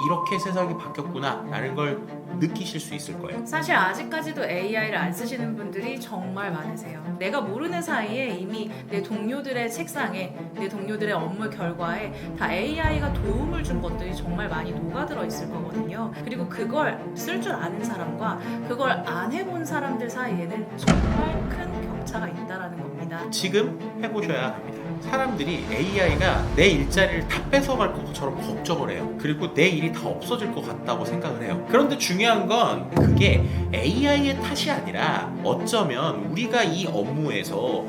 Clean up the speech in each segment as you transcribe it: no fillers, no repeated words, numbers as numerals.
이렇게 세상이 바뀌었구나 라는 걸 느끼실 수 있을 거예요. 사실 아직까지도 AI를 안 쓰시는 분들이 정말 많으세요. 내가 모르는 사이에 이미 내 동료들의 책상에, 내 동료들의 업무 결과에 다 AI가 도움을 준 것들이 정말 많이 녹아들어 있을 거거든요. 그리고 그걸 쓸 줄 아는 사람과 그걸 안 해본 사람들 사이에는 정말 큰 격차가 있다라는 겁니다. 지금 해보셔야 합니다. 사람들이 AI가 내 일자리를 다 뺏어갈 것처럼 걱정을 해요. 그리고 내 일이 다 없어질 것 같다고 생각을 해요. 그런데 중요한 건 그게 AI의 탓이 아니라 어쩌면 우리가 이 업무에서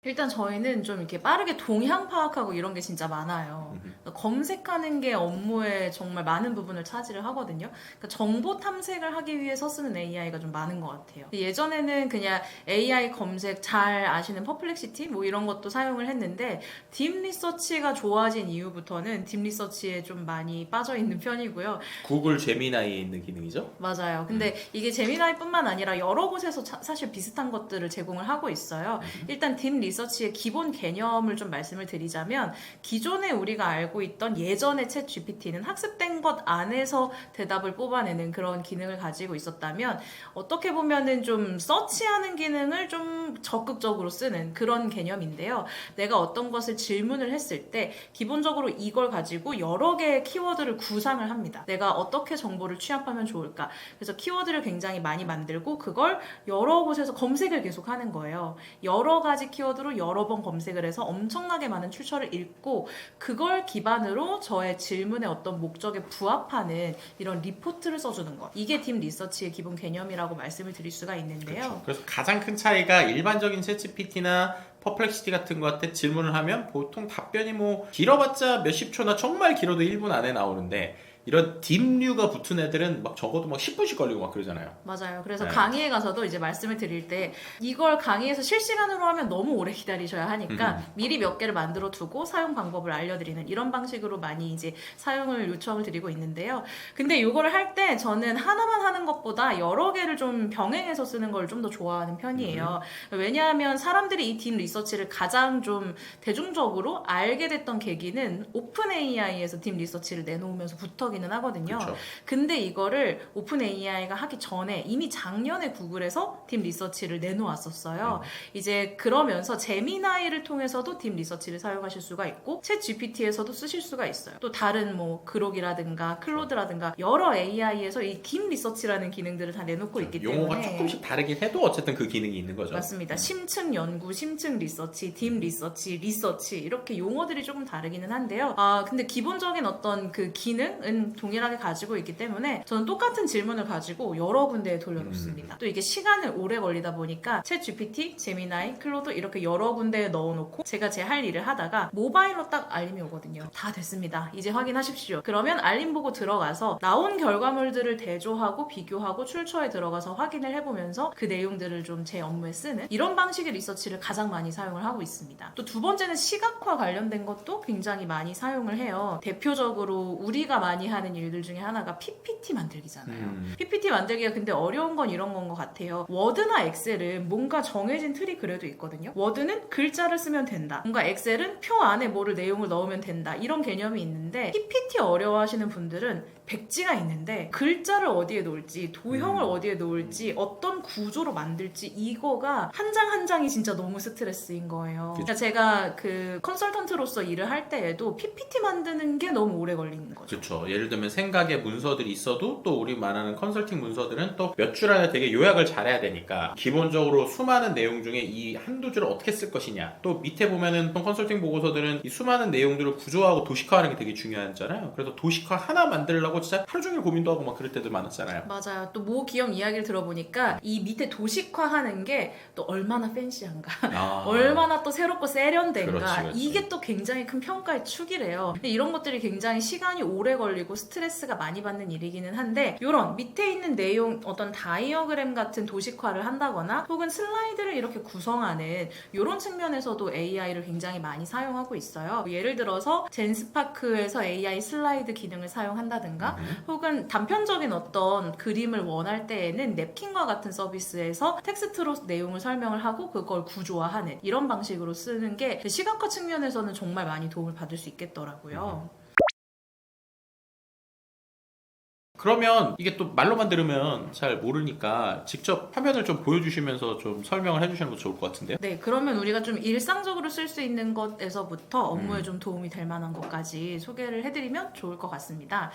일단 저희는 좀 이렇게 빠르게 동향 파악하고 이런 게 진짜 많아요. 그러니까 검색하는 게 업무에 정말 많은 부분을 차지를 하거든요. 그러니까 정보 탐색을 하기 위해서 쓰는 AI가 좀 많은 것 같아요. 예전에는 그냥 AI 검색 잘 아시는 퍼플렉시티 뭐 이런 것도 사용을 했는데 딥 리서치가 좋아진 이후부터는 딥 리서치에 좀 많이 빠져 있는 편이고요. 구글 제미나이에 있는 기능이죠? 맞아요. 근데 이게 제미나이뿐만 아니라 여러 곳에서 사실 비슷한 것들을 제공을 하고 있어요. 일단 딥 리서치의 기본 개념을 좀 말씀을 드리자면 기존에 우리가 알고 있던 예전의 챗 GPT는 학습된 것 안에서 대답을 뽑아내는 그런 기능을 가지고 있었다면 어떻게 보면은 좀 서치하는 기능을 좀 적극적으로 쓰는 그런 개념인데요. 내가 어떤 것을 질문을 했을 때 기본적으로 이걸 가지고 여러 개의 키워드를 구상을 합니다. 내가 어떻게 정보를 취합하면 좋을까? 그래서 키워드를 굉장히 많이 만들고 그걸 여러 곳에서 검색을 계속 하는 거예요. 여러 가지 키워드로 여러 번 검색을 해서 엄청나게 많은 출처를 읽고 그걸 기반으로 저의 질문의 어떤 목적에 부합하는 이런 리포트를 써주는 것. 이게 딥 리서치의 기본 개념이라고 말씀을 드릴 수가 있는데요. 그렇죠. 그래서 가장 큰 차이가 일반적인 챗GPT나 퍼플렉시티 같은 것한테 질문을 하면 보통 답변이 뭐 길어봤자 몇십 초나 정말 길어도 1분 안에 나오는데 이런 딥류가 붙은 애들은 막 적어도 막 10분씩 걸리고 막 그러잖아요. 맞아요. 그래서 네. 강의에 가서도 이제 말씀을 드릴 때 이걸 강의에서 실시간으로 하면 너무 오래 기다리셔야 하니까 미리 몇 개를 만들어 두고 사용 방법을 알려드리는 이런 방식으로 많이 이제 사용을 요청을 드리고 있는데요. 근데 이거를 할 때 저는 하나만 하는 것보다 여러 개를 좀 병행해서 쓰는 걸 좀 더 좋아하는 편이에요. 왜냐하면 사람들이 이 딥 리서치를 가장 좀 대중적으로 알게 됐던 계기는 오픈 AI에서 딥 리서치를 내놓으면서 부터기는 하거든요. 그렇죠. 근데 이거를 오픈 AI가 하기 전에 이미 작년에 구글에서 딥 리서치를 내놓았었어요. 이제 그러면서 제미나이를 통해서도 딥 리서치를 사용하실 수가 있고 챗 GPT에서도 쓰실 수가 있어요. 또 다른 뭐 그록이라든가 클로드라든가 여러 AI에서 이 딥 리서치라는 기능들을 다 내놓고 있기 때문에 용어가 조금씩 다르긴 해도 어쨌든 그 기능이 있는 거죠. 맞습니다. 심층 연구, 심층 리서치, 딥 리서치, 리서치 이렇게 용어들이 조금 다르기는 한데요. 근데 기본적인 어떤 그 기능은 동일하게 가지고 있기 때문에 저는 똑같은 질문을 가지고 여러 군데에 돌려놓습니다. 또 이게 시간을 오래 걸리다 보니까 챗 GPT, 제미나이, 클로드 이렇게 여러 군데에 넣어놓고 제가 제 할 일을 하다가 모바일로 딱 알림이 오거든요. 다 됐습니다. 이제 확인하십시오. 그러면 알림 보고 들어가서 나온 결과물들을 대조하고 비교하고 출처에 들어가서 확인을 해보면서 그 내용들을 좀 제 업무에 쓰는 이런 방식의 리서치를 가장 많이 사용을 하고 있습니다. 또 두 번째는 시각화 관련된 것도 굉장히 많이 사용을 해요. 대표적으로 우리가 많이 하는 일들 중에 하나가 PPT 만들기잖아요. PPT 만들기가 근데 어려운 건 이런 건 것 같아요. 워드나 엑셀은 뭔가 정해진 틀이 그래도 있거든요. 워드는 글자를 쓰면 된다. 뭔가 엑셀은 표 안에 뭐를 내용을 넣으면 된다. 이런 개념이 있는데 PPT 어려워하시는 분들은 백지가 있는데 글자를 어디에 놓을지 도형을 어디에 놓을지 어떤 구조로 만들지 이거가 한 장 한 장이 진짜 너무 스트레스인 거예요. 그러니까 제가 그 컨설턴트로서 일을 할 때에도 PPT 만드는 게 너무 오래 걸리는 거죠. 그렇죠. 예를 들면 생각의 문서들이 있어도 또 우리 말하는 컨설팅 문서들은 또 몇 줄 안에 되게 요약을 잘해야 되니까 기본적으로 수많은 내용 중에 이 한두 줄을 어떻게 쓸 것이냐 또 밑에 보면은 또 컨설팅 보고서들은 이 수많은 내용들을 구조화하고 도식화하는 게 되게 중요하잖아요. 그래서 도식화 하나 만들려고 진짜 하루 종일 고민도 하고 막 그럴 때도 많았잖아요. 맞아요. 또 모 기업 이야기를 들어보니까 이 밑에 도식화하는 게 또 얼마나 팬시한가 얼마나 또 새롭고 세련된가 그렇지. 이게 또 굉장히 큰 평가의 축이래요. 근데 이런 것들이 굉장히 시간이 오래 걸리고 그리고 스트레스가 많이 받는 일이기는 한데 이런 밑에 있는 내용 어떤 다이어그램 같은 도식화를 한다거나 혹은 슬라이드를 이렇게 구성하는 이런 측면에서도 AI를 굉장히 많이 사용하고 있어요. 예를 들어서 젠스파크에서 AI 슬라이드 기능을 사용한다든가 혹은 단편적인 어떤 그림을 원할 때에는 냅킨과 같은 서비스에서 텍스트로 내용을 설명을 하고 그걸 구조화하는 이런 방식으로 쓰는 게 시각화 측면에서는 정말 많이 도움을 받을 수 있겠더라고요. 그러면 이게 또 말로만 들으면 잘 모르니까 직접 화면을 좀 보여주시면서 좀 설명을 해주시는 것도 좋을 것 같은데요? 네, 그러면 우리가 좀 일상적으로 쓸 수 있는 것에서부터 업무에 좀 도움이 될 만한 것까지 소개를 해드리면 좋을 것 같습니다.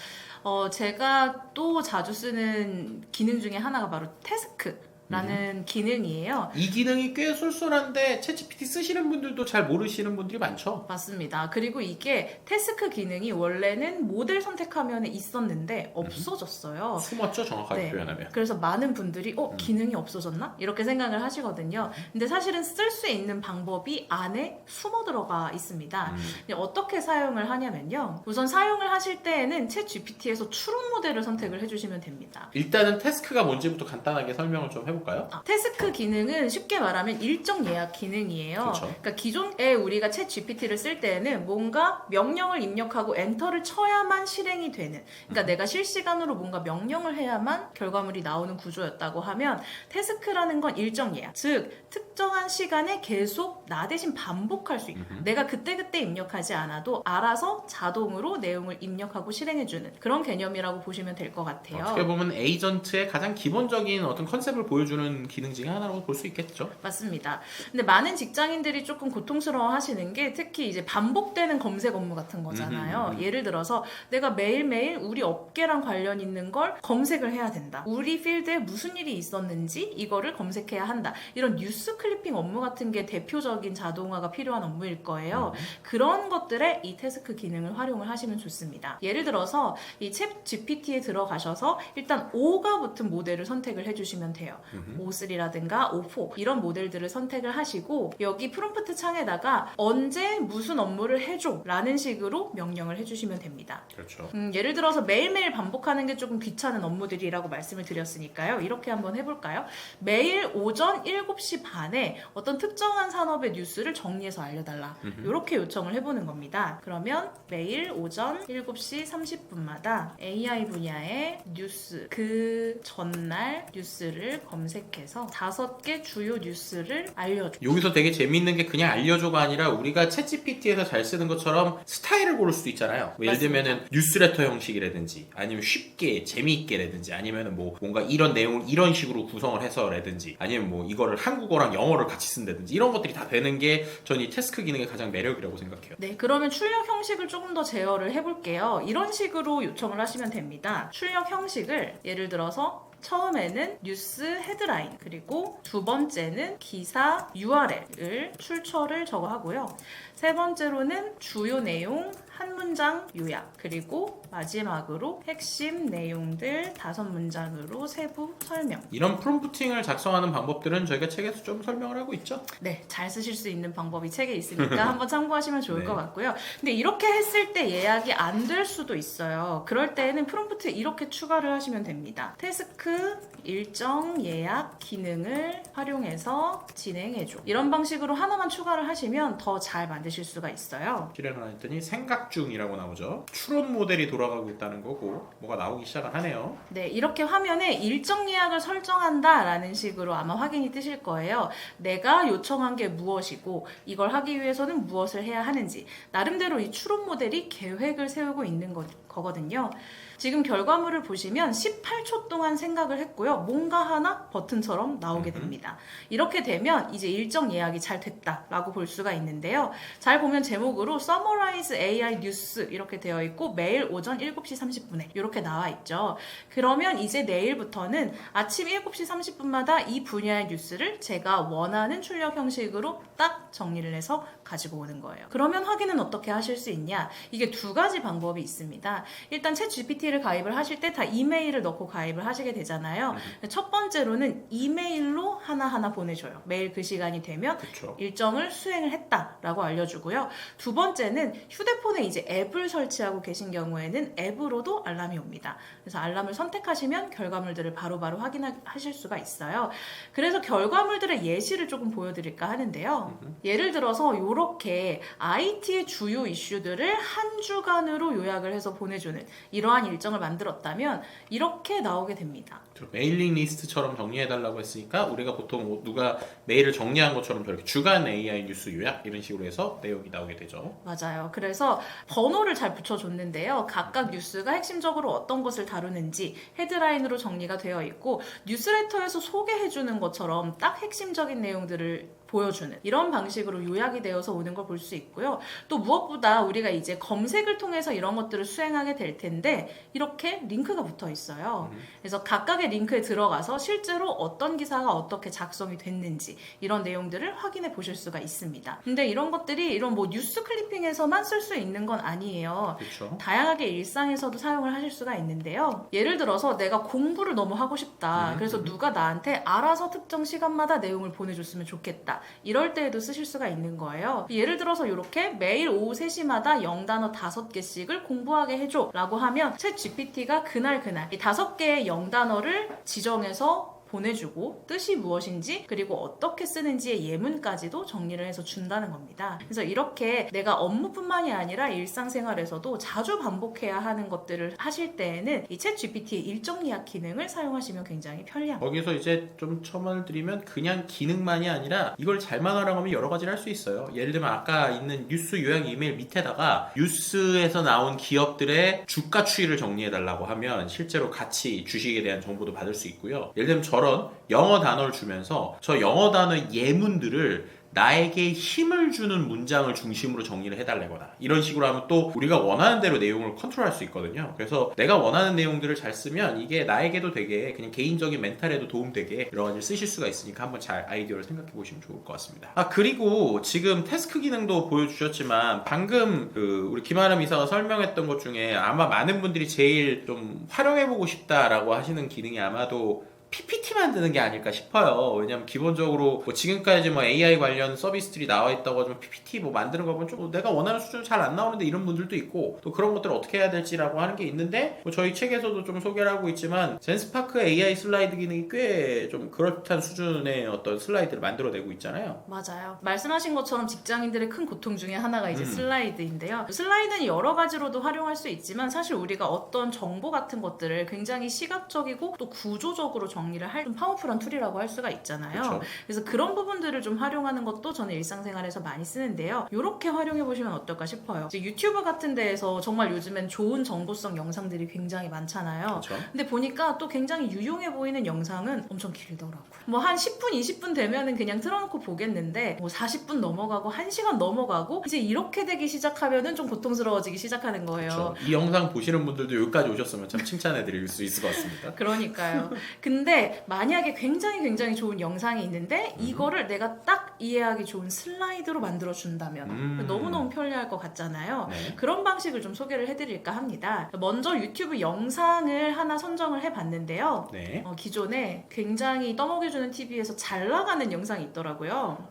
제가 또 자주 쓰는 기능 중에 하나가 바로 태스크라는 기능이에요. 이 기능이 꽤 쏠쏠한데 챗GPT 쓰시는 분들도 잘 모르시는 분들이 많죠? 맞습니다. 그리고 이게 태스크 기능이 원래는 모델 선택 화면에 있었는데 없어졌어요. 숨었죠, 정확하게 네. 표현하면. 그래서 많은 분들이 기능이 없어졌나? 이렇게 생각을 하시거든요. 근데 사실은 쓸 수 있는 방법이 안에 숨어 들어가 있습니다. 어떻게 사용을 하냐면요. 우선 사용을 하실 때에는 챗 GPT에서 추론 모델을 선택을 해주시면 됩니다. 일단은 태스크가 뭔지부터 간단하게 설명을 좀 해볼까요? 태스크 기능은 쉽게 말하면 일정 예약 기능이에요. 그렇죠. 그러니까 기존에 우리가 챗 GPT를 쓸 때에는 뭔가 명령을 입력하고 엔터를 쳐야만 실행이 되는, 그러니까 내가 실시간으로 뭔가 명령을 해야만 결과물이 나오는 구조였다고 하면 태스크라는 건 일정 예약, 즉 특정한 시간에 계속 나 대신 반복할 수 있다. 내가 그때그때 입력하지 않아도 알아서 자동으로 내용을 입력하고 실행해주는 그런 개념이라고 보시면 될 것 같아요. 어떻게 보면 에이전트의 가장 기본적인 어떤 컨셉을 보여주는 기능 중에 하나라고 볼 수 있겠죠. 맞습니다. 근데 많은 직장인들이 조금 고통스러워 하시는 게 특히 이제 반복되는 검색 업무 같은 거잖아요. 예를 들어서 내가 매일매일 우리 업계랑 관련 있는 걸 검색을 해야 된다. 우리 필드에 무슨 일이 있었는지 이거를 검색해야 한다. 이런 뉴스 클리핑 업무 같은 게 대표적인 자동화가 필요한 업무일 거예요. 그런 것들에 이 태스크 기능을 활용을 하시면 좋습니다. 예를 들어서 이 챗 GPT에 들어가셔서 일단 O가 붙은 모델을 선택을 해주시면 돼요. O3라든가 O4 이런 모델들을 선택을 하시고 여기 프롬프트 창에다가 언제 무슨 업무를 해줘 라는 식으로 명령을 해주시면 됩니다. 그렇죠. 예를 들어서 매일매일 반복하는 게 조금 귀찮은 업무들이라고 말씀을 드렸으니까요. 이렇게 한번 해볼까요? 매일 오전 7시 반에 어떤 특정한 산업의 뉴스를 정리해서 알려달라. 이렇게 요청을 해보는 겁니다. 그러면 매일 오전 7시 30분마다 AI 분야의 뉴스, 그 전날 뉴스를 검색해서 5개 주요 뉴스를 알려줘. 여기서 되게 재밌는 게 그냥 알려줘가 아니라 우리가 챗GPT에서 잘 쓰는 것처럼 스타일을 고를 수도 있잖아요. 뭐 예를 들면은 뉴스레터 형식이라든지 아니면 쉽게 재미있게라든지 아니면은 뭐 뭔가 이런 내용을 이런 식으로 구성을 해서라든지 아니면 뭐 이거를 한국어랑 영어를 같이 쓴다든지 이런 것들이 다 되는 게 전 이 태스크 기능의 가장 매력이라고 생각해요. 네, 그러면 출력 형식을 조금 더 제어를 해볼게요. 이런 식으로 요청을 하시면 됩니다. 출력 형식을 예를 들어서 처음에는 뉴스 헤드라인 그리고 두 번째는 기사 URL을 출처를 적어 하고요. 세 번째로는 주요 내용 한 문장 요약 그리고 마지막으로 핵심 내용들 5문장으로 세부 설명. 이런 프롬프팅을 작성하는 방법들은 저희가 책에서 좀 설명을 하고 있죠. 네, 잘 쓰실 수 있는 방법이 책에 있으니까 한번 참고하시면 좋을 네. 것 같고요. 근데 이렇게 했을 때 예약이 안 될 수도 있어요. 그럴 때에는 프롬프트 이렇게 추가를 하시면 됩니다. 태스크 일정 예약 기능을 활용해서 진행해줘. 이런 방식으로 하나만 추가를 하시면 더 잘 만드실 수가 있어요. 실행을 했더니 생각 중이라고 나오죠. 추론 모델이 돌아가고 있다는 거고 뭐가 나오기 시작을 하네요. 네, 이렇게 화면에 일정 예약을 설정한다라는 식으로 아마 확인이 뜨실 거예요. 내가 요청한 게 무엇이고 이걸 하기 위해서는 무엇을 해야 하는지 나름대로 이 추론 모델이 계획을 세우고 있는 거거든요. 지금 결과물을 보시면 18초 동안 생각을 했고요. 뭔가 하나 버튼처럼 나오게 됩니다. 이렇게 되면 이제 일정 예약이 잘 됐다라고 볼 수가 있는데요. 잘 보면 제목으로 Summarize AI News 이렇게 되어 있고 매일 오전 7시 30분에 이렇게 나와 있죠. 그러면 이제 내일부터는 아침 7시 30분마다 이 분야의 뉴스를 제가 원하는 출력 형식으로 딱 정리를 해서 가지고 오는 거예요. 그러면 확인은 어떻게 하실 수 있냐? 이게 두 가지 방법이 있습니다. 일단 챗 GPT를 가입을 하실 때 다 이메일을 넣고 가입을 하시게 되잖아요. 있잖아요. 첫 번째로는 이메일로 하나하나 보내줘요. 매일 그 시간이 되면 그쵸. 일정을 수행을 했다라고 알려주고요. 두 번째는 휴대폰에 이제 앱을 설치하고 계신 경우에는 앱으로도 알람이 옵니다. 그래서 알람을 선택하시면 결과물들을 바로바로 확인하실 수가 있어요. 그래서 결과물들의 예시를 조금 보여드릴까 하는데요. 예를 들어서 이렇게 IT의 주요 이슈들을 한 주간으로 요약을 해서 보내주는 이러한 일정을 만들었다면 이렇게 나오게 됩니다. 메일링 리스트처럼 정리해달라고 했으니까 우리가 보통 뭐 누가 메일을 정리한 것처럼 저렇게 주간 AI 뉴스 요약 이런 식으로 해서 내용이 나오게 되죠. 맞아요. 그래서 번호를 잘 붙여줬는데요. 각각 뉴스가 핵심적으로 어떤 것을 다루는지 헤드라인으로 정리가 되어 있고 뉴스레터에서 소개해주는 것처럼 딱 핵심적인 내용들을 보여주는 이런 방식으로 요약이 되어서 오는 걸 볼 수 있고요. 또 무엇보다 우리가 이제 검색을 통해서 이런 것들을 수행하게 될 텐데 이렇게 링크가 붙어 있어요. 그래서 각각의 링크에 들어가서 실제로 어떤 기사가 어떻게 작성이 됐는지 이런 내용들을 확인해 보실 수가 있습니다. 근데 이런 것들이 이런 뭐 뉴스 클리핑에서만 쓸 수 있는 건 아니에요. 그렇죠. 다양하게 일상에서도 사용을 하실 수가 있는데요. 예를 들어서 내가 공부를 너무 하고 싶다. 그래서 누가 나한테 알아서 특정 시간마다 내용을 보내줬으면 좋겠다. 이럴 때에도 쓰실 수가 있는 거예요. 예를 들어서 이렇게 매일 오후 3시마다 영단어 5개씩을 공부하게 해줘 라고 하면 챗 GPT가 그날 이 5개의 영단어를 지정해서 보내주고 뜻이 무엇인지 그리고 어떻게 쓰는지의 예문까지도 정리를 해서 준다는 겁니다. 그래서 이렇게 내가 업무뿐만이 아니라 일상생활에서도 자주 반복해야 하는 것들을 하실 때에는 이 챗 GPT의 일정 예약 기능을 사용하시면 굉장히 편리합니다. 거기서 이제 좀 첨언을 드리면 그냥 기능만이 아니라 이걸 잘만 활용하면 여러 가지를 할 수 있어요. 예를 들면 아까 있는 뉴스 요약 이메일 밑에다가 뉴스에서 나온 기업들의 주가 추이를 정리해달라고 하면 실제로 같이 주식에 대한 정보도 받을 수 있고요. 예를 들면 저런 영어 단어를 주면서 저 영어 단어 예문들을 나에게 힘을 주는 문장을 중심으로 정리를 해달라거나 이런 식으로 하면 또 우리가 원하는 대로 내용을 컨트롤할 수 있거든요. 그래서 내가 원하는 내용들을 잘 쓰면 이게 나에게도 되게 그냥 개인적인 멘탈에도 도움되게 여러 가지를 쓰실 수가 있으니까 한번 잘 아이디어를 생각해 보시면 좋을 것 같습니다. 그리고 지금 태스크 기능도 보여주셨지만 방금 우리 김아람 이사가 설명했던 것 중에 아마 많은 분들이 제일 좀 활용해보고 싶다라고 하시는 기능이 아마도 PPT 만드는 게 아닐까 싶어요. 왜냐면 기본적으로 뭐 지금까지 뭐 AI 관련 서비스들이 나와 있다고 하지만 PPT 뭐 만드는 거 보면 좀 내가 원하는 수준 잘 안 나오는데 이런 분들도 있고 또 그런 것들을 어떻게 해야 될지라고 하는 게 있는데 뭐 저희 책에서도 좀 소개를 하고 있지만 젠스파크 AI 슬라이드 기능이 꽤 좀 그렇단 수준의 어떤 슬라이드를 만들어내고 있잖아요. 맞아요. 말씀하신 것처럼 직장인들의 큰 고통 중에 하나가 이제 슬라이드인데요. 슬라이드는 여러 가지로도 활용할 수 있지만 사실 우리가 어떤 정보 같은 것들을 굉장히 시각적이고 또 구조적으로 정리를 할 좀 파워풀한 툴이라고 할 수가 있잖아요. 그쵸. 그래서 그런 부분들을 좀 활용하는 것도 저는 일상생활에서 많이 쓰는데요. 이렇게 활용해 보시면 어떨까 싶어요. 이제 유튜브 같은 데에서 정말 요즘엔 좋은 정보성 영상들이 굉장히 많잖아요. 그쵸. 근데 보니까 또 굉장히 유용해 보이는 영상은 엄청 길더라고요. 뭐 한 10분, 20분 되면은 그냥 틀어놓고 보겠는데 뭐 40분 넘어가고 1시간 넘어가고 이제 이렇게 되기 시작하면은 좀 고통스러워지기 시작하는 거예요. 그쵸. 이 영상 보시는 분들도 여기까지 오셨으면 참 칭찬해 드릴 수 있을 것 같습니다. 그러니까요. 근데 만약에 굉장히 좋은 영상이 있는데 이거를 내가 딱 이해하기 좋은 슬라이드로 만들어 준다면 너무너무 편리할 것 같잖아요. 네. 그런 방식을 좀 소개를 해드릴까 합니다. 먼저 유튜브 영상을 하나 선정을 해봤는데요. 네. 기존에 굉장히 떠먹여주는 TV에서 잘 나가는 영상이 있더라고요.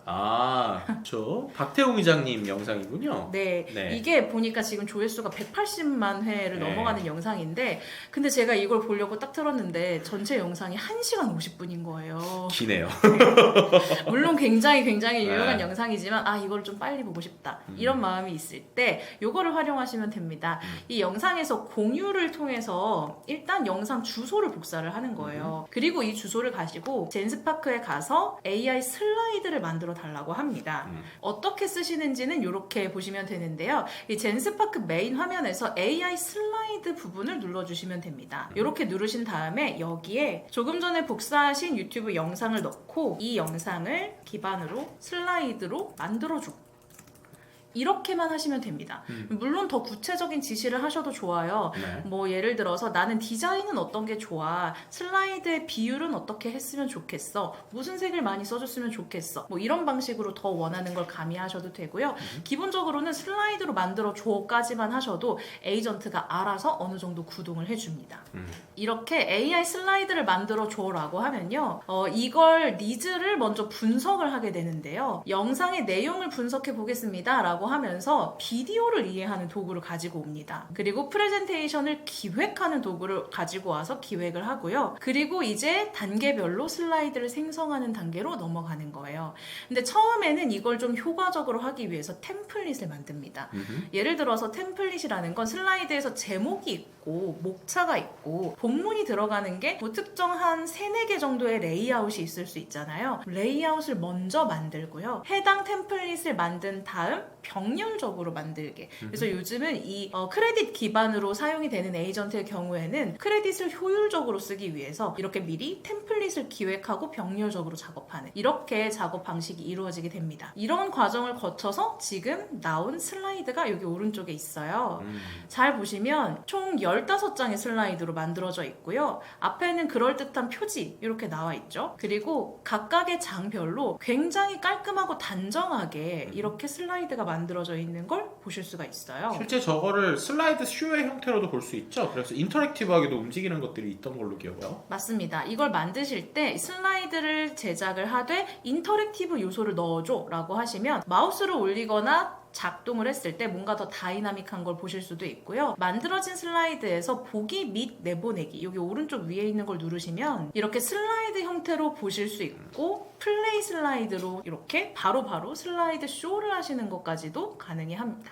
그렇죠. 박태웅 의장님 영상이군요. 네, 네. 이게 보니까 지금 조회수가 180만 회를 네. 넘어가는 영상인데 근데 제가 이걸 보려고 딱 틀었는데 전체 영상이 1시간 50분인 거예요. 기네요. 물론 굉장히 유용한 네. 영상이지만 이걸 좀 빨리 보고 싶다 이런 마음이 있을 때 요거를 활용하시면 됩니다. 이 영상에서 공유를 통해서 일단 영상 주소를 복사를 하는 거예요. 그리고 이 주소를 가지고 젠스파크에 가서 AI 슬라이드를 만들어 달라고 합니다. 어떻게 쓰시는지는 이렇게 보시면 되는데요. 이 젠스파크 메인 화면에서 AI 슬라이드 부분을 눌러주시면 됩니다. 이렇게 누르신 다음에 여기에 조금 전에 복사하신 유튜브 영상을 넣고 이 영상을 기반으로 슬라이드로 만들어주고 이렇게만 하시면 됩니다. 물론 더 구체적인 지시를 하셔도 좋아요. 네. 뭐 예를 들어서 나는 디자인은 어떤 게 좋아, 슬라이드의 비율은 어떻게 했으면 좋겠어, 무슨 색을 많이 써줬으면 좋겠어, 뭐 이런 방식으로 더 원하는 걸 가미하셔도 되고요. 기본적으로는 슬라이드로 만들어 줘까지만 하셔도 에이전트가 알아서 어느 정도 구동을 해줍니다. 이렇게 AI 슬라이드를 만들어 줘라고 하면요, 이걸 니즈를 먼저 분석을 하게 되는데요. 영상의 내용을 분석해 보겠습니다 라고 하면서 비디오를 이해하는 도구를 가지고 옵니다. 그리고 프레젠테이션을 기획하는 도구를 가지고 와서 기획을 하고요. 그리고 이제 단계별로 슬라이드를 생성하는 단계로 넘어가는 거예요. 근데 처음에는 이걸 좀 효과적으로 하기 위해서 템플릿을 만듭니다. 예를 들어서 템플릿이라는 건 슬라이드에서 제목이 있고 목차가 있고 본문이 들어가는 게 뭐 특정한 3-4개 정도의 레이아웃이 있을 수 있잖아요. 레이아웃을 먼저 만들고요. 해당 템플릿을 만든 다음 병렬적으로 만들게. 그래서 요즘은 이 크레딧 기반으로 사용이 되는 에이전트의 경우에는 크레딧을 효율적으로 쓰기 위해서 이렇게 미리 템플릿을 기획하고 병렬적으로 작업하는 이렇게 작업 방식이 이루어지게 됩니다. 이런 과정을 거쳐서 지금 나온 슬라이드가 여기 오른쪽에 있어요. 잘 보시면 총 15장의 슬라이드로 만들어져 있고요. 앞에는 그럴듯한 표지 이렇게 나와 있죠. 그리고 각각의 장별로 굉장히 깔끔하고 단정하게 이렇게 슬라이드가 만들어져 있는 걸 보실 수가 있어요. 실제 저거를 슬라이드 슈의 형태로도 볼 수 있죠. 그래서 인터랙티브하게도 움직이는 것들이 있던 걸로 기억해요. 맞습니다. 이걸 만드실 때 슬라이드를 제작을 하되 인터랙티브 요소를 넣어줘 라고 하시면 마우스를 올리거나 작동을 했을 때 뭔가 더 다이나믹한 걸 보실 수도 있고요. 만들어진 슬라이드에서 보기 및 내보내기, 여기 오른쪽 위에 있는 걸 누르시면 이렇게 슬라이드 형태로 보실 수 있고 플레이 슬라이드로 이렇게 바로바로 슬라이드 쇼를 하시는 것까지도 가능해 합니다.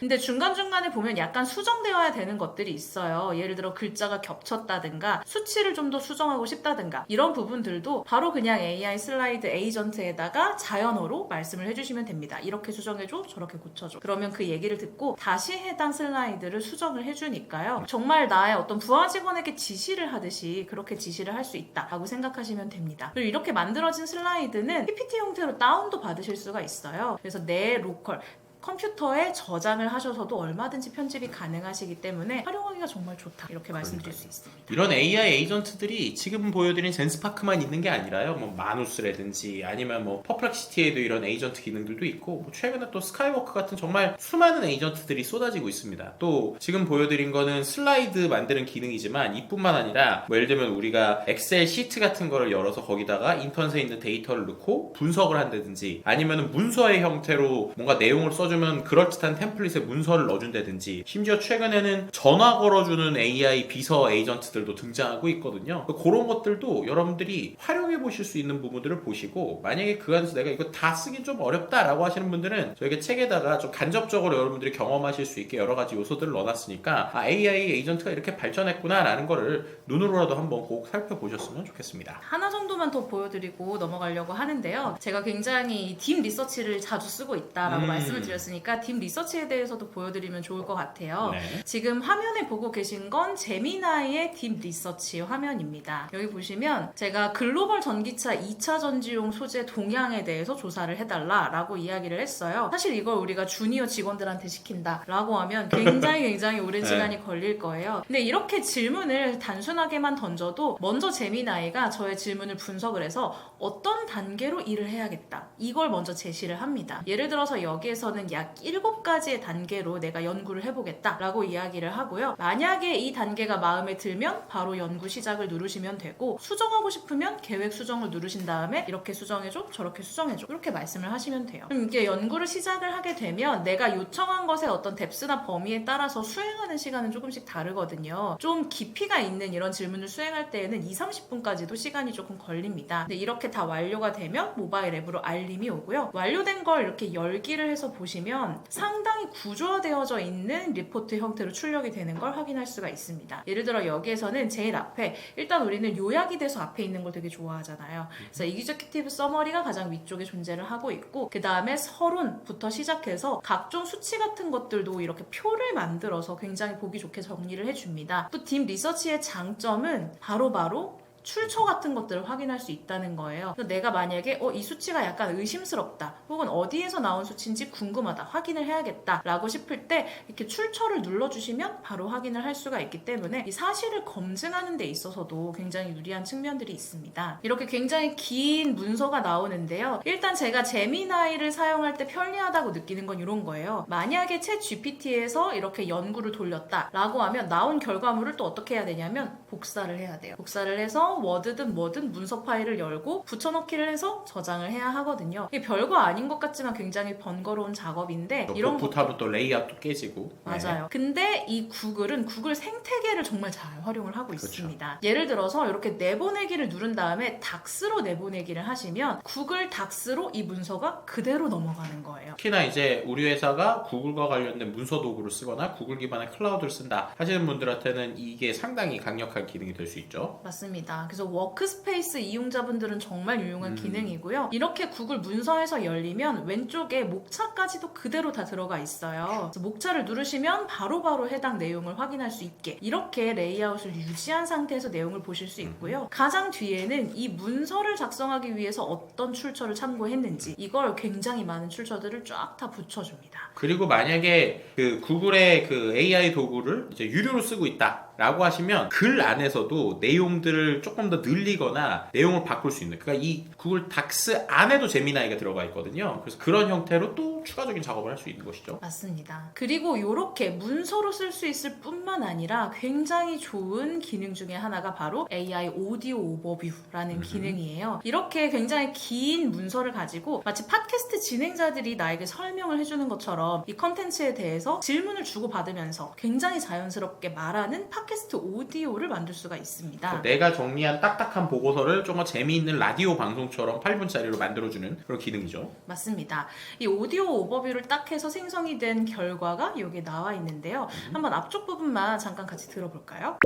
근데 중간중간에 보면 약간 수정되어야 되는 것들이 있어요. 예를 들어 글자가 겹쳤다든가 수치를 좀 더 수정하고 싶다든가 이런 부분들도 바로 그냥 AI 슬라이드 에이전트에다가 자연어로 말씀을 해주시면 됩니다. 이렇게 수정해줘, 저렇게 고쳐줘. 그러면 그 얘기를 듣고 다시 해당 슬라이드를 수정을 해주니까요. 정말 나의 어떤 부하 직원에게 지시를 하듯이 그렇게 지시를 할 수 있다라고 생각하시면 됩니다. 그리고 이렇게 만들어진 슬라이드는 PPT 형태로 다운도 받으실 수가 있어요. 그래서 내 로컬 컴퓨터에 저장을 하셔서도 얼마든지 편집이 가능하시기 때문에 활용하기가 정말 좋다 이렇게 말씀드릴 수 있습니다. 이런 AI 에이전트들이 지금 보여드린 젠스파크만 있는 게 아니라요. 뭐 마누스라든지 아니면 뭐 퍼플렉시티에도 이런 에이전트 기능들도 있고 뭐 최근에 또 스카이워크 같은 정말 수많은 에이전트들이 쏟아지고 있습니다. 또 지금 보여드린 거는 슬라이드 만드는 기능이지만 이뿐만 아니라 뭐 예를 들면 우리가 엑셀 시트 같은 거를 열어서 거기다가 인터넷에 있는 데이터를 넣고 분석을 한다든지 아니면 문서의 형태로 뭔가 내용을 써주면 그럴듯한 템플릿에 문서를 넣어준다든지 심지어 최근에는 전화 걸어주는 AI 비서 에이전트들도 등장하고 있거든요. 그런 것들도 여러분들이 활용해 보실 수 있는 부분들을 보시고 만약에 그 안에서 내가 이거 다 쓰긴 좀 어렵다라고 하시는 분들은 저에게 책에다가 좀 간접적으로 여러분들이 경험하실 수 있게 여러 가지 요소들을 넣어놨으니까 AI 에이전트가 이렇게 발전했구나 라는 거를 눈으로라도 한번 꼭 살펴보셨으면 좋겠습니다. 하나 정도만 더 보여드리고 넘어가려고 하는데요. 제가 굉장히 딥 리서치를 자주 쓰고 있다라고 말씀을 드렸으니까 딥 리서치에 대해서도 보여드리면 좋을 것 같아요. 네. 지금 화면에 보고 계신 건 제미나이의 딥 리서치 화면입니다. 여기 보시면 제가 글로벌 전기차 2차 전지용 소재 동향에 대해서 조사를 해달라라고 이야기를 했어요. 사실 이걸 우리가 주니어 직원들한테 시킨다라고 하면 굉장히 오랜 시간이 걸릴 거예요. 근데 이렇게 질문을 단순하게만 던져도 먼저 제미나이가 저의 질문을 분석을 해서 어떤 단계로 일을 해야겠다 이걸 먼저 제시를 합니다. 예를 들어서 여기에서는 약 7가지의 단계로 내가 연구를 해보겠다 라고 이야기를 하고요. 만약에 이 단계가 마음에 들면 바로 연구 시작을 누르시면 되고 수정하고 싶으면 계획 수정을 누르신 다음에 이렇게 수정해줘 저렇게 수정해줘 이렇게 말씀을 하시면 돼요. 그럼 이게 연구를 시작을 하게 되면 내가 요청한 것의 어떤 뎁스나 범위에 따라서 수행하는 시간은 조금씩 다르거든요. 좀 깊이가 있는 이런 질문을 수행할 때에는 20-30분까지도 시간이 조금 걸립니다. 근데 이렇게 다 완료가 되면 모바일 앱으로 알림이 오고요. 완료된 걸 이렇게 열기를 해서 보시면 상당히 구조화되어져 있는 리포트 형태로 출력이 되는 걸 확인할 수가 있습니다. 예를 들어 여기에서는 제일 앞에 일단 우리는 요약이 돼서 앞에 있는 걸 되게 좋아하잖아요. 그래서 이그제큐티브 서머리가 가장 위쪽에 존재를 하고 있고 그 다음에 서론부터 시작해서 각종 수치 같은 것들도 이렇게 표를 만들어서 굉장히 보기 좋게 정리를 해줍니다. 또 딥 리서치의 장점은 바로바로 출처 같은 것들을 확인할 수 있다는 거예요. 그래서 내가 만약에 이 수치가 약간 의심스럽다, 혹은 어디에서 나온 수치인지 궁금하다, 확인을 해야겠다 라고 싶을 때 이렇게 출처를 눌러주시면 바로 확인을 할 수가 있기 때문에 이 사실을 검증하는 데 있어서도 굉장히 유리한 측면들이 있습니다. 이렇게 굉장히 긴 문서가 나오는데요. 일단 제가 제미나이를 사용할 때 편리하다고 느끼는 건 이런 거예요. 만약에 챗 GPT에서 이렇게 연구를 돌렸다 라고 하면 나온 결과물을 또 어떻게 해야 되냐면 복사를 해야 돼요. 복사를 해서 워드든 뭐든 문서 파일을 열고 붙여넣기를 해서 저장을 해야 하거든요. 이게 별거 아닌 것 같지만 굉장히 번거로운 작업인데 이런 부터부터 또 레이아웃도 깨지고. 맞아요. 근데 이 구글은 구글 생태계를 정말 잘 활용을 하고 그렇죠. 있습니다. 예를 들어서 이렇게 내보내기를 누른 다음에 닥스로 내보내기를 하시면 구글 닥스로 이 문서가 그대로 넘어가는 거예요. 특히나 이제 우리 회사가 구글과 관련된 문서 도구를 쓰거나 구글 기반의 클라우드를 쓴다 하시는 분들한테는 이게 상당히 강력한 기능이 될 수 있죠. 맞습니다. 그래서 워크스페이스 이용자분들은 정말 유용한 기능이고요. 이렇게 구글 문서에서 열리면 왼쪽에 목차까지도 그대로 다 들어가 있어요. 그래서 목차를 누르시면 바로바로 해당 내용을 확인할 수 있게 이렇게 레이아웃을 유지한 상태에서 내용을 보실 수 있고요. 가장 뒤에는 이 문서를 작성하기 위해서 어떤 출처를 참고했는지 이걸 굉장히 많은 출처들을 쫙 다 붙여줍니다. 그리고 만약에 그 구글의 그 AI 도구를 이제 유료로 쓰고 있다 라고 하시면 글 안에서도 내용들을 조금 더 늘리거나 내용을 바꿀 수 있는, 그러니까 이 구글 닥스 안에도 제미나이가 들어가 있거든요. 그래서 그런 형태로 또 추가적인 작업을 할 수 있는 것이죠. 맞습니다. 그리고 이렇게 문서로 쓸 수 있을 뿐만 아니라 굉장히 좋은 기능 중에 하나가 바로 AI 오디오 오버뷰라는 기능이에요. 이렇게 굉장히 긴 문서를 가지고 마치 팟캐스트 진행자들이 나에게 설명을 해주는 것처럼 이 컨텐츠에 대해서 질문을 주고받으면서 굉장히 자연스럽게 말하는 팟캐스트 오디오를 만들 수가 있습니다. 내가 정리한 딱딱한 보고서를 좀 더 재미있는 라디오 방송처럼 8분짜리로 만들어주는 그런 기능이죠. 맞습니다. 이 오디오 오버뷰를 딱 해서 생성이 된 결과가 여기에 나와 있는데요. 한번 앞쪽 부분만 잠깐 같이 들어볼까요?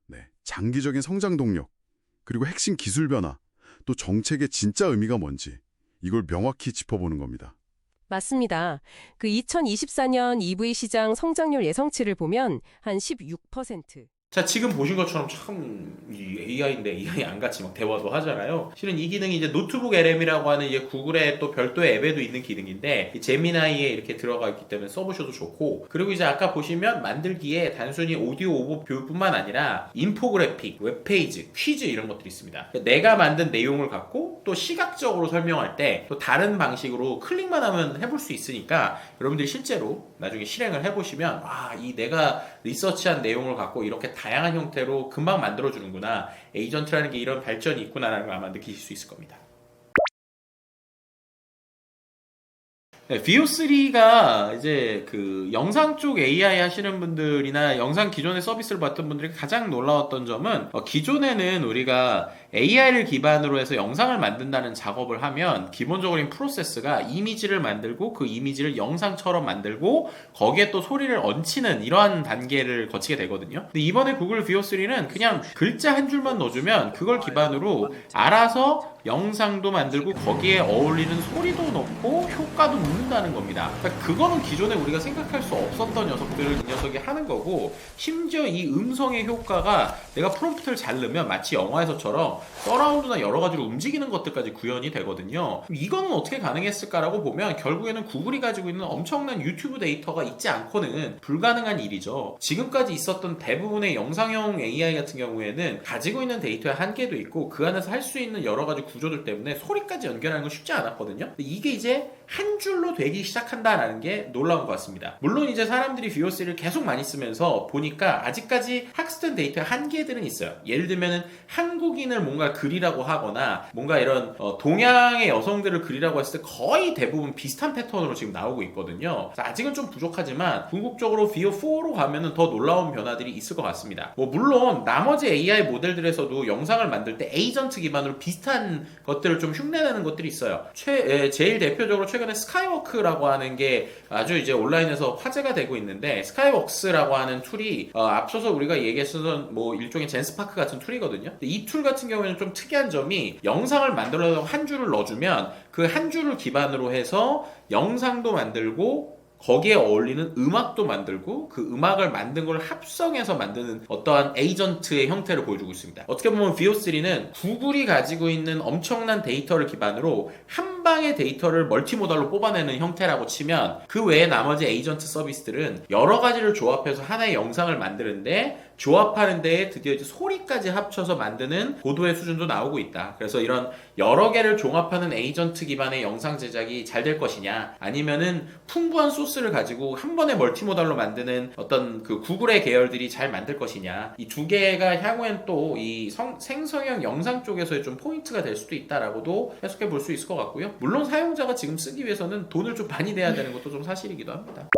네, 장기적인 성장 동력, 그리고 핵심 기술 변화, 또 정책의 진짜 의미가 뭔지 이걸 명확히 짚어보는 겁니다. 맞습니다. 그 2024년 EV 시장 성장률 예상치를 보면 한 16%. 자, 지금 보신 것처럼 참 이 AI인데 AI 안 같이 막 대화도 하잖아요. 실은 이 기능이 이제 노트북 LM이라고 하는 이제 구글의 또 별도의 앱에도 있는 기능인데 이 제미나이에 이렇게 들어가 있기 때문에 써보셔도 좋고, 그리고 이제 아까 보시면 만들기에 단순히 오디오 오버뷰뿐만 아니라 인포그래픽, 웹페이지, 퀴즈 이런 것들이 있습니다. 내가 만든 내용을 갖고 또 시각적으로 설명할 때 또 다른 방식으로 클릭만 하면 해볼 수 있으니까 여러분들이 실제로 나중에 실행을 해보시면 이 내가 리서치한 내용을 갖고 이렇게 다양한 형태로 금방 만들어주는구나, 에이전트라는 게 이런 발전이 있구나라는 걸 아마 느끼실 수 있을 겁니다. 네, VO3가 이제 그 영상 쪽 AI 하시는 분들이나 영상 기존의 서비스를 봤던 분들이 가장 놀라웠던 점은 기존에는 우리가 AI를 기반으로 해서 영상을 만든다는 작업을 하면 기본적으로 이 프로세스가 이미지를 만들고 그 이미지를 영상처럼 만들고 거기에 또 소리를 얹히는 이러한 단계를 거치게 되거든요. 근데 이번에 구글 VO3는 그냥 글자 한 줄만 넣어주면 그걸 기반으로 알아서 영상도 만들고 거기에 어울리는 소리도 넣고 효과도 묻는다는 겁니다. 그러니까 그거는 기존에 우리가 생각할 수 없었던 녀석들을 이 녀석이 하는 거고, 심지어 이 음성의 효과가 내가 프롬프트를 잘 넣으면 마치 영화에서처럼 서라운드나 여러 가지로 움직이는 것들까지 구현이 되거든요. 이거는 어떻게 가능했을까라고 보면 결국에는 구글이 가지고 있는 엄청난 유튜브 데이터가 있지 않고는 불가능한 일이죠. 지금까지 있었던 대부분의 영상형 AI 같은 경우에는 가지고 있는 데이터의 한계도 있고 그 안에서 할 수 있는 여러 가지 구조들 때문에 소리까지 연결하는 건 쉽지 않았거든요. 근데 이게 이제 한 줄로 되기 시작한다라는 게 놀라운 것 같습니다. 물론 이제 사람들이 VO3를 계속 많이 쓰면서 보니까 아직까지 학습된 데이터의 한계들은 있어요. 예를 들면은 한국인을 뭔가 그리라고 하거나 뭔가 이런 동양의 여성들을 그리라고 했을 때 거의 대부분 비슷한 패턴으로 지금 나오고 있거든요. 아직은 좀 부족하지만 궁극적으로 VO4로 가면은 더 놀라운 변화들이 있을 것 같습니다. 물론 나머지 AI 모델들에서도 영상을 만들 때 에이전트 기반으로 비슷한 것들을 좀 흉내내는 것들이 있어요. 제일 대표적으로 최근에 스카이워크라고 하는 게 아주 이제 온라인에서 화제가 되고 있는데, 스카이웍스라고 하는 툴이 앞서서 우리가 얘기했었던 일종의 젠스파크 같은 툴이거든요. 이 툴 같은 경우에는 좀 특이한 점이 영상을 만들어서 한 줄을 넣어주면 그 한 줄을 기반으로 해서 영상도 만들고 거기에 어울리는 음악도 만들고 그 음악을 만든 걸 합성해서 만드는 어떠한 에이전트의 형태를 보여주고 있습니다. 어떻게 보면 VO3는 구글이 가지고 있는 엄청난 데이터를 기반으로 한 방의 데이터를 멀티모달로 뽑아내는 형태라고 치면 그 외에 나머지 에이전트 서비스들은 여러 가지를 조합해서 하나의 영상을 만드는데 조합하는 데에 드디어 이제 소리까지 합쳐서 만드는 고도의 수준도 나오고 있다. 그래서 이런 여러 개를 종합하는 에이전트 기반의 영상 제작이 잘 될 것이냐, 아니면은 풍부한 소스를 가지고 한 번에 멀티모달로 만드는 어떤 그 구글의 계열들이 잘 만들 것이냐, 이 두 개가 향후엔 또 이 생성형 영상 쪽에서의 좀 포인트가 될 수도 있다라고도 해석해 볼 수 있을 것 같고요. 물론 사용자가 지금 쓰기 위해서는 돈을 좀 많이 내야 되는 것도 좀 사실이기도 합니다.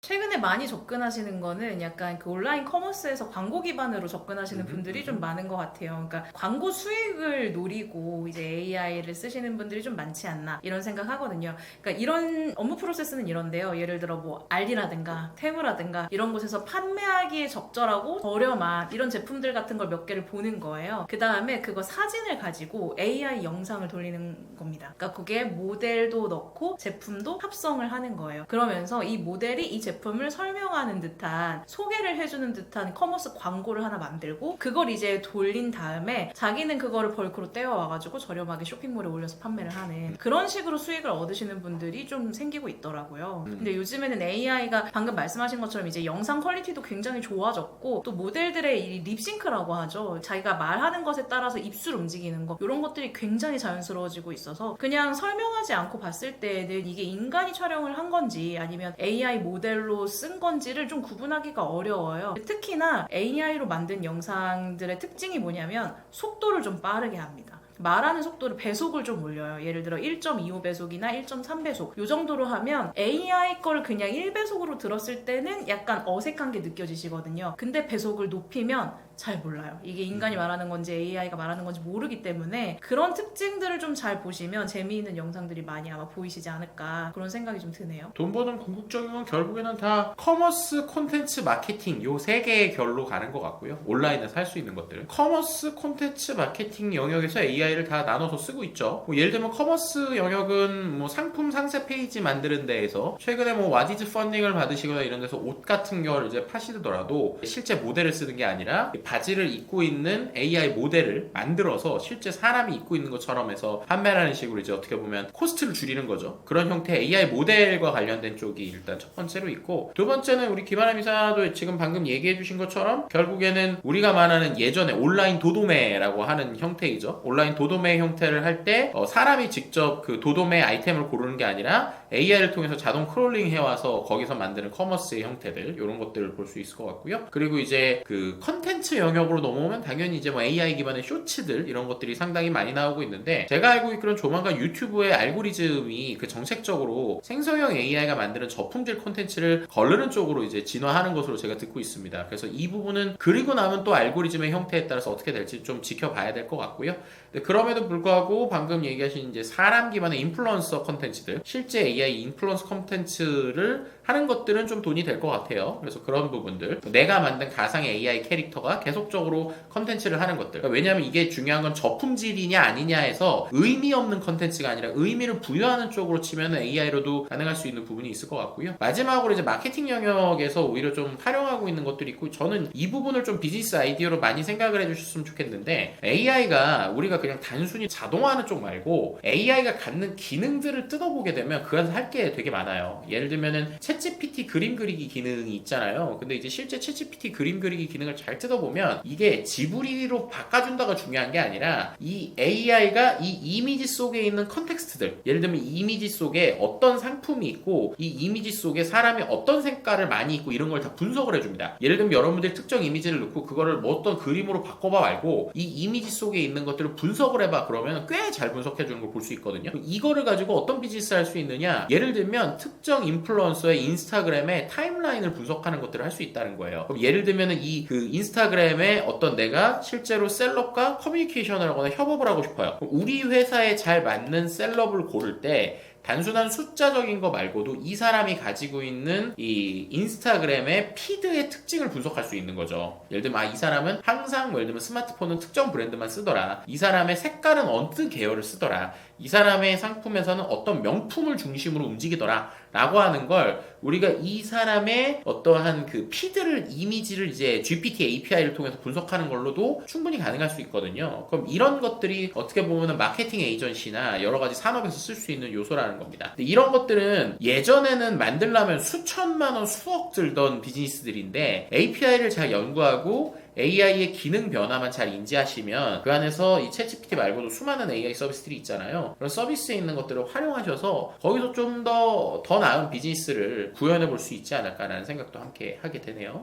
최근에 많이 접근하시는 거는 약간 그 온라인 커머스에서 광고 기반으로 접근하시는 분들이 좀 많은 것 같아요. 그러니까 광고 수익을 노리고 이제 AI를 쓰시는 분들이 좀 많지 않나 이런 생각하거든요. 그러니까 이런 업무 프로세스는 이런데요. 예를 들어 뭐 알리라든가 테무라든가 이런 곳에서 판매하기에 적절하고 저렴한 이런 제품들 같은 걸 몇 개를 보는 거예요. 그 다음에 그거 사진을 가지고 AI 영상을 돌리는 겁니다. 그러니까 거기에 모델도 넣고 제품도 합성을 하는 거예요. 그러면서 이 모델이 이 제품을 설명하는 듯한 소개를 해주는 듯한 커머스 광고를 하나 만들고 그걸 이제 돌린 다음에 자기는 그거를 벌크로 떼어와가지고 저렴하게 쇼핑몰에 올려서 판매를 하는 그런 식으로 수익을 얻으시는 분들이 좀 생기고 있더라고요. 근데 요즘에는 AI가 방금 말씀하신 것처럼 이제 영상 퀄리티도 굉장히 좋아졌고 또 모델들의 이 립싱크라고 하죠. 자기가 말하는 것에 따라서 입술 움직이는 거 이런 것들이 굉장히 자연스러워지고 있어서 그냥 설명하지 않고 봤을 때는 이게 인간이 촬영을 한 건지 아니면 AI 모델로 쓴 건지를 좀 구분하기가 어려워요. 특히나 AI로 만든 영상들의 특징이 뭐냐면 속도를 좀 빠르게 합니다. 말하는 속도를 배속을 좀 올려요. 예를 들어 1.25배속이나 1.3배속 이 정도로 하면 AI 거를 그냥 1배속으로 들었을 때는 약간 어색한 게 느껴지시거든요. 근데 배속을 높이면 잘 몰라요. 이게 인간이 말하는 건지 AI가 말하는 건지 모르기 때문에 그런 특징들을 좀 잘 보시면 재미있는 영상들이 많이 아마 보이시지 않을까 그런 생각이 좀 드네요. 돈 버는 궁극적인 건 결국에는 다 커머스 콘텐츠 마케팅 요 세 개의 결로 가는 것 같고요. 온라인에서 할 수 있는 것들은 커머스 콘텐츠 마케팅 영역에서 AI를 다 나눠서 쓰고 있죠. 뭐 예를 들면 커머스 영역은 뭐 상품 상세 페이지 만드는 데에서 최근에 뭐 와디즈 펀딩을 받으시거나 이런 데서 옷 같은 걸 이제 파시더라도 실제 모델을 쓰는 게 아니라 바지를 입고 있는 AI 모델을 만들어서 실제 사람이 입고 있는 것처럼 해서 판매하는 식으로 이제 어떻게 보면 코스트를 줄이는 거죠. 그런 형태의 AI 모델과 관련된 쪽이 일단 첫 번째로 있고, 두 번째는 우리 김하람 이사도 지금 방금 얘기해 주신 것처럼 결국에는 우리가 말하는 예전에 온라인 도도매라고 하는 형태이죠. 온라인 도도매 형태를 할 때 사람이 직접 그 도도매 아이템을 고르는 게 아니라 AI를 통해서 자동 크롤링 해와서 거기서 만드는 커머스의 형태들 이런 것들을 볼 수 있을 것 같고요. 그리고 이제 그 컨텐츠 영역으로 넘어오면 당연히 이제 뭐 AI 기반의 쇼츠들 이런 것들이 상당히 많이 나오고 있는데, 제가 알고 있기로는 조만간 유튜브의 알고리즘이 그 정책적으로 생성형 AI가 만드는 저품질 콘텐츠를 거르는 쪽으로 이제 진화하는 것으로 제가 듣고 있습니다. 그래서 이 부분은 그리고 나면 또 알고리즘의 형태에 따라서 어떻게 될지 좀 지켜봐야 될 것 같고요. 근데 그럼에도 불구하고 방금 얘기하신 이제 사람 기반의 인플루언서 콘텐츠들, 실제 AI 인플루언서 콘텐츠를 하는 것들은 좀 돈이 될 것 같아요. 그래서 그런 부분들, 내가 만든 가상의 AI 캐릭터가 계속적으로 콘텐츠를 하는 것들. 그러니까 왜냐하면 이게 중요한 건 저품질이냐 아니냐에서 의미 없는 콘텐츠가 아니라 의미를 부여하는 쪽으로 치면 AI로도 가능할 수 있는 부분이 있을 것 같고요. 마지막으로 이제 마케팅 영역에서 오히려 좀 활용하고 있는 것들이 있고, 저는 이 부분을 좀 비즈니스 아이디어로 많이 생각을 해주셨으면 좋겠는데, AI가 우리가 그냥 단순히 자동화하는 쪽 말고 AI가 갖는 기능들을 뜯어보게 되면 그 안에서 할 게 되게 많아요. 예를 들면은 챗GPT 그림 그리기 기능이 있잖아요. 근데 이제 실제 챗GPT 그림 그리기 기능을 잘 뜯어보면 이게 지브리로 바꿔준다가 중요한 게 아니라 이 AI가 이 이미지 속에 있는 컨텍스트들, 예를 들면 이 이미지 속에 어떤 상품이 있고 이 이미지 속에 사람이 어떤 색깔을 많이 입고 이런 걸 다 분석을 해줍니다. 예를 들면 여러분들이 특정 이미지를 넣고 그거를 뭐 어떤 그림으로 바꿔봐 말고 이 이미지 속에 있는 것들을 분석을 해봐 그러면 꽤 잘 분석해주는 걸 볼 수 있거든요. 이거를 가지고 어떤 비즈니스를 할 수 있느냐, 예를 들면 특정 인플루언서의 인스타그램의 타임라인을 분석하는 것들을 할 수 있다는 거예요. 그럼 예를 들면 이 그 인스타그램에 어떤 내가 실제로 셀럽과 커뮤니케이션을 하거나 협업을 하고 싶어요. 그럼 우리 회사에 잘 맞는 셀럽을 고를 때 단순한 숫자적인 거 말고도 이 사람이 가지고 있는 이 인스타그램의 피드의 특징을 분석할 수 있는 거죠. 예를 들면 이 사람은 항상 예를 들면 스마트폰은 특정 브랜드만 쓰더라, 이 사람의 색깔은 어느 계열을 쓰더라, 이 사람의 상품에서는 어떤 명품을 중심으로 움직이더라 라고 하는 걸 우리가 이 사람의 어떠한 그 피드를 이미지를 이제 GPT API를 통해서 분석하는 걸로도 충분히 가능할 수 있거든요. 그럼 이런 것들이 어떻게 보면 마케팅 에이전시나 여러 가지 산업에서 쓸 수 있는 요소라는 겁니다. 근데 이런 것들은 예전에는 만들려면 수천만 원, 수억 들던 비즈니스들인데 API를 잘 연구하고 AI의 기능 변화만 잘 인지하시면 그 안에서 이 챗GPT 말고도 수많은 AI 서비스들이 있잖아요. 그런 서비스에 있는 것들을 활용하셔서 거기서 좀 더 나은 비즈니스를 구현해 볼 수 있지 않을까라는 생각도 함께 하게 되네요.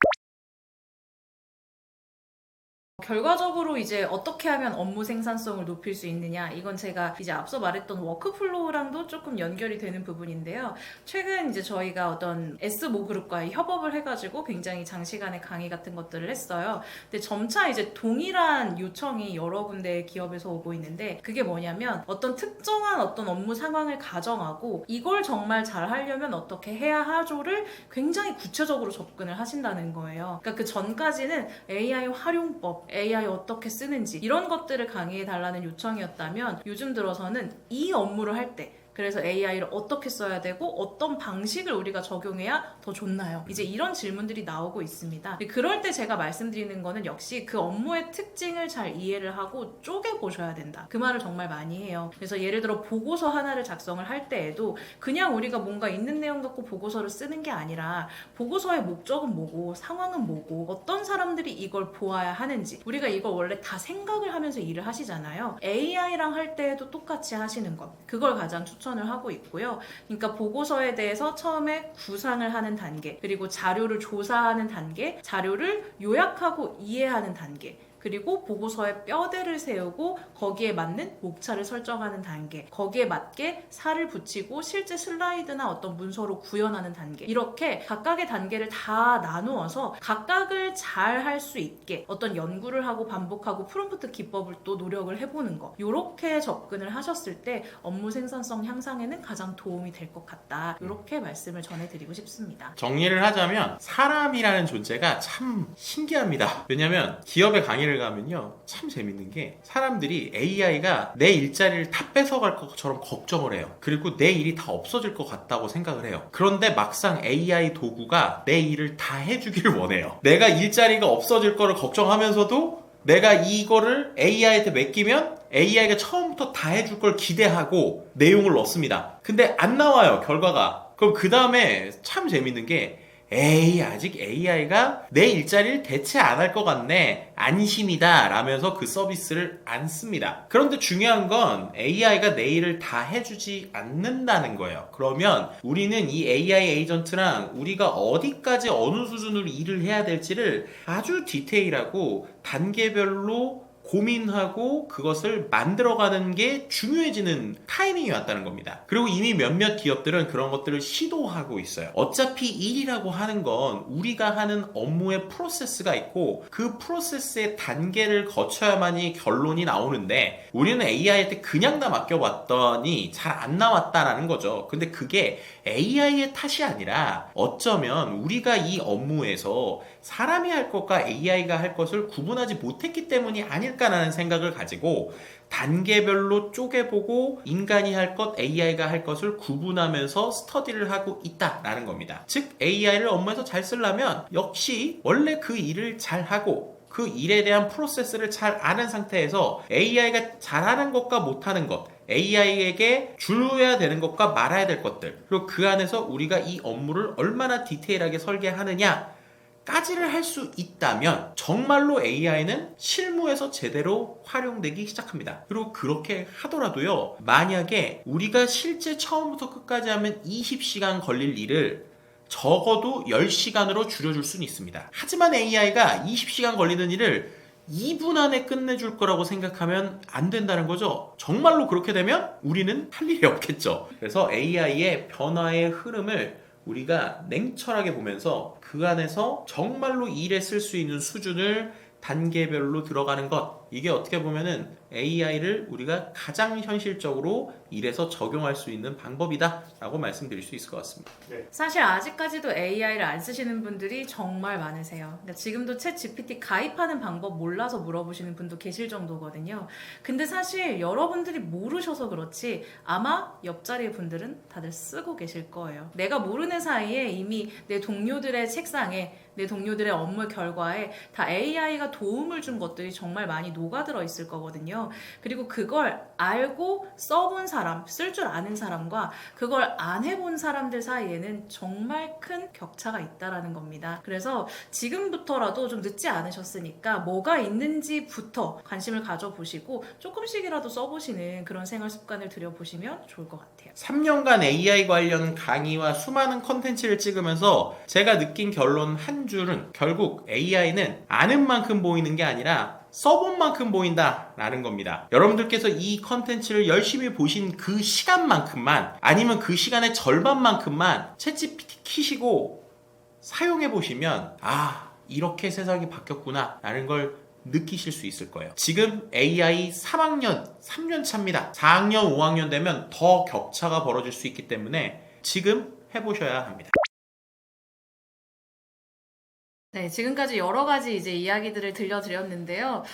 결과적으로 이제 어떻게 하면 업무 생산성을 높일 수 있느냐, 이건 제가 이제 앞서 말했던 워크플로우랑도 조금 연결이 되는 부분인데요. 최근 이제 저희가 어떤 S모그룹과의 협업을 해가지고 굉장히 장시간의 강의 같은 것들을 했어요. 근데 점차 이제 동일한 요청이 여러 군데 기업에서 오고 있는데, 그게 뭐냐면 어떤 특정한 어떤 업무 상황을 가정하고 이걸 정말 잘 하려면 어떻게 해야 하죠를 굉장히 구체적으로 접근을 하신다는 거예요. 그러니까 그 전까지는 AI 활용법, AI 어떻게 쓰는지 이런 것들을 강의해 달라는 요청이었다면, 요즘 들어서는 이 업무를 할 때 그래서 AI를 어떻게 써야 되고 어떤 방식을 우리가 적용해야 더 좋나요? 이제 이런 질문들이 나오고 있습니다. 그럴 때 제가 말씀드리는 거는 역시 그 업무의 특징을 잘 이해를 하고 쪼개보셔야 된다. 그 말을 정말 많이 해요. 그래서 예를 들어 보고서 하나를 작성을 할 때에도 그냥 우리가 뭔가 있는 내용 갖고 보고서를 쓰는 게 아니라 보고서의 목적은 뭐고 상황은 뭐고 어떤 사람들이 이걸 보아야 하는지, 우리가 이걸 원래 다 생각을 하면서 일을 하시잖아요. AI랑 할 때에도 똑같이 하시는 것, 그걸 가장 추천을 하고 있고요. 그러니까 보고서에 대해서 처음에 구상을 하는 단계, 그리고 자료를 조사하는 단계, 자료를 요약하고 이해하는 단계, 그리고 보고서에 뼈대를 세우고 거기에 맞는 목차를 설정하는 단계, 거기에 맞게 살을 붙이고 실제 슬라이드나 어떤 문서로 구현하는 단계, 이렇게 각각의 단계를 다 나누어서 각각을 잘 할 수 있게 어떤 연구를 하고 반복하고 프롬프트 기법을 또 노력을 해보는 거, 이렇게 접근을 하셨을 때 업무 생산성 향상에는 가장 도움이 될 것 같다, 이렇게 말씀을 전해드리고 싶습니다. 정리를 하자면 사람이라는 존재가 참 신기합니다. 왜냐면 기업의 강의를 가면요, 참 재밌는 게 사람들이 AI가 내 일자리를 다 뺏어갈 것처럼 걱정을 해요. 그리고 내 일이 다 없어질 것 같다고 생각을 해요. 그런데 막상 AI 도구가 내 일을 다 해주기를 원해요. 내가 일자리가 없어질 거를 걱정하면서도 내가 이거를 AI한테 맡기면 AI가 처음부터 다 해줄 걸 기대하고 내용을 넣습니다. 근데 안 나와요, 결과가. 그럼 그 다음에 참 재밌는 게 아직 AI가 내 일자리를 대체 안 할 것 같네, 안심이다 라면서 그 서비스를 안 씁니다. 그런데 중요한 건 AI가 내 일을 다 해주지 않는다는 거예요. 그러면 우리는 이 AI 에이전트랑 우리가 어디까지 어느 수준으로 일을 해야 될지를 아주 디테일하고 단계별로 고민하고 그것을 만들어가는 게 중요해지는 타이밍이 왔다는 겁니다. 그리고 이미 몇몇 기업들은 그런 것들을 시도하고 있어요. 어차피 일이라고 하는 건 우리가 하는 업무의 프로세스가 있고 그 프로세스의 단계를 거쳐야만이 결론이 나오는데, 우리는 AI한테 그냥 다 맡겨봤더니 잘 안 나왔다라는 거죠. 근데 그게 AI의 탓이 아니라 어쩌면 우리가 이 업무에서 사람이 할 것과 AI가 할 것을 구분하지 못했기 때문이 아닐까라는 생각을 가지고 단계별로 쪼개보고 인간이 할 것, AI가 할 것을 구분하면서 스터디를 하고 있다라는 겁니다. 즉 AI를 업무에서 잘 쓰려면 역시 원래 그 일을 잘 하고 그 일에 대한 프로세스를 잘 아는 상태에서 AI가 잘하는 것과 못하는 것, AI에게 주어야 되는 것과 말아야 될 것들, 그리고 그 안에서 우리가 이 업무를 얼마나 디테일하게 설계하느냐 까지를 할 수 있다면 정말로 AI는 실무에서 제대로 활용되기 시작합니다. 그리고 그렇게 하더라도요, 만약에 우리가 실제 처음부터 끝까지 하면 20시간 걸릴 일을 적어도 10시간으로 줄여줄 수는 있습니다. 하지만 AI가 20시간 걸리는 일을 2분 안에 끝내줄 거라고 생각하면 안 된다는 거죠. 정말로 그렇게 되면 우리는 할 일이 없겠죠. 그래서 AI의 변화의 흐름을 우리가 냉철하게 보면서 그 안에서 정말로 일에 쓸 수 있는 수준을 단계별로 들어가는 것, 이게 어떻게 보면은 AI를 우리가 가장 현실적으로 일에서 적용할 수 있는 방법이다라고 말씀드릴 수 있을 것 같습니다. 사실 아직까지도 AI를 안 쓰시는 분들이 정말 많으세요. 그러니까 지금도 챗 GPT 가입하는 방법 몰라서 물어보시는 분도 계실 정도거든요. 근데 사실 여러분들이 모르셔서 그렇지 아마 옆자리 분들은 다들 쓰고 계실 거예요. 내가 모르는 사이에 이미 내 동료들의 책상에, 내 동료들의 업무 결과에 다 AI가 도움을 준 것들이 정말 많이 녹아들어 있을 거거든요. 그리고 그걸 알고 써본 사람, 쓸 줄 아는 사람과 그걸 안 해본 사람들 사이에는 정말 큰 격차가 있다라는 겁니다. 그래서 지금부터라도 좀 늦지 않으셨으니까 뭐가 있는지부터 관심을 가져보시고 조금씩이라도 써보시는 그런 생활 습관을 들여보시면 좋을 것 같아요. 3년간 AI 관련 강의와 수많은 컨텐츠를 찍으면서 제가 느낀 결론 한 줄은 결국 AI는 아는 만큼 보이는 게 아니라 써본 만큼 보인다라는 겁니다. 여러분들께서 이 컨텐츠를 열심히 보신 그 시간만큼만 아니면 그 시간의 절반만큼만 챗GPT 키시고 사용해 보시면 이렇게 세상이 바뀌었구나 라는 걸 느끼실 수 있을 거예요. 지금 AI 3학년, 3년 차입니다. 4학년, 5학년 되면 더 격차가 벌어질 수 있기 때문에 지금 해보셔야 합니다. 네, 지금까지 여러 가지 이제 이야기들을 들려드렸는데요.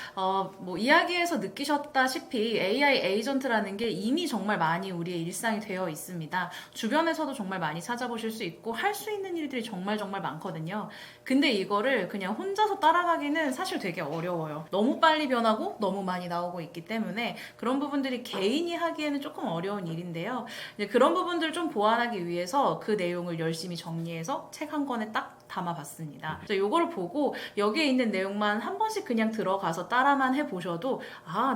뭐 이야기에서 느끼셨다시피 AI 에이전트라는 게 이미 정말 많이 우리의 일상이 되어 있습니다. 주변에서도 정말 많이 찾아보실 수 있고 할 수 있는 일들이 정말 많거든요. 근데 이거를 그냥 혼자서 따라가기는 사실 되게 어려워요. 너무 빨리 변하고 너무 많이 나오고 있기 때문에 그런 부분들이 개인이 하기에는 조금 어려운 일인데요. 이제 그런 부분들을 좀 보완하기 위해서 그 내용을 열심히 정리해서 책 한 권에 딱 담아봤습니다. 요거를 보고 여기에 있는 내용만 한 번씩 그냥 들어가서 따라만 해보셔도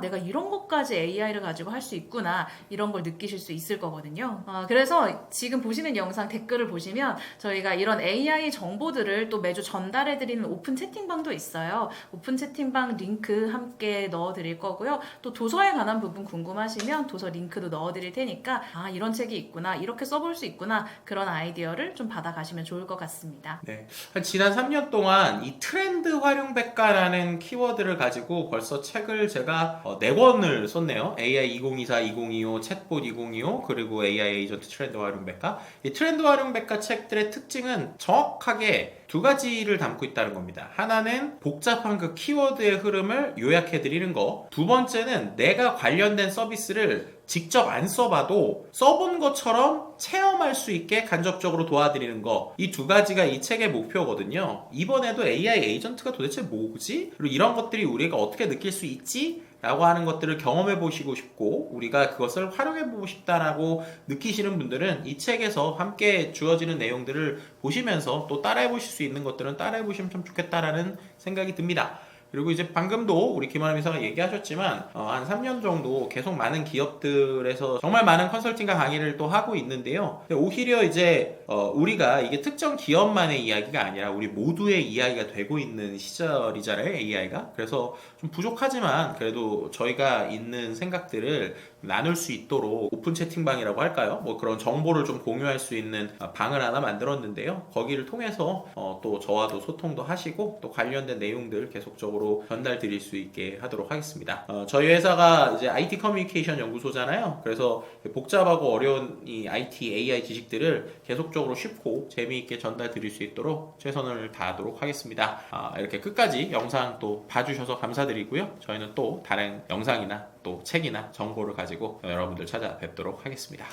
내가 이런 것까지 AI를 가지고 할 수 있구나 이런 걸 느끼실 수 있을 거거든요. 그래서 지금 보시는 영상 댓글을 보시면 저희가 이런 AI 정보들을 또 매주 전달해드리는 오픈 채팅방도 있어요. 오픈 채팅방 링크 함께 넣어드릴 거고요. 또 도서에 관한 부분 궁금하시면 도서 링크도 넣어드릴 테니까 이런 책이 있구나 이렇게 써볼 수 있구나 그런 아이디어를 좀 받아가시면 좋을 것 같습니다. 네. 지난 3년 동안 이 트렌드 활용 백과라는 키워드를 가지고 벌써 책을 제가 4권을 썼네요. AI 2024, 2025, 챗봇 2025, 그리고 AI 에이전트 트렌드 활용 백과. 이 트렌드 활용 백과 책들의 특징은 정확하게 두 가지를 담고 있다는 겁니다. 하나는 복잡한 그 키워드의 흐름을 요약해 드리는 거. 두 번째는 내가 관련된 서비스를 직접 안 써봐도 써본 것처럼 체험할 수 있게 간접적으로 도와드리는 거. 이 두 가지가 이 책의 목표거든요. 이번에도 AI 에이전트가 도대체 뭐지? 그리고 이런 것들이 우리가 어떻게 느낄 수 있지? 라고 하는 것들을 경험해 보시고 싶고 우리가 그것을 활용해 보고 싶다라고 느끼시는 분들은 이 책에서 함께 주어지는 내용들을 보시면서 또 따라해 보실 수 있는 것들은 따라해 보시면 참 좋겠다라는 생각이 듭니다. 그리고 이제 방금도 우리 김원남 이사가 얘기하셨지만 한 3년 정도 계속 많은 기업들에서 정말 많은 컨설팅과 강의를 또 하고 있는데요. 오히려 이제 우리가 이게 특정 기업만의 이야기가 아니라 우리 모두의 이야기가 되고 있는 시절이잖아요, AI가. 그래서 좀 부족하지만 그래도 저희가 있는 생각들을 나눌 수 있도록 오픈 채팅방이라고 할까요? 뭐 그런 정보를 좀 공유할 수 있는 방을 하나 만들었는데요. 거기를 통해서 또 저와도 소통도 하시고 또 관련된 내용들 계속적으로 전달 드릴 수 있게 하도록 하겠습니다. 저희 회사가 이제 IT 커뮤니케이션 연구소잖아요. 그래서 복잡하고 어려운 이 IT, AI 지식들을 계속적으로 쉽고 재미있게 전달 드릴 수 있도록 최선을 다하도록 하겠습니다. 이렇게 끝까지 영상 또 봐주셔서 감사드리고요. 저희는 또 다른 영상이나 또 책이나 정보를 가지고 여러분들 찾아뵙도록 하겠습니다.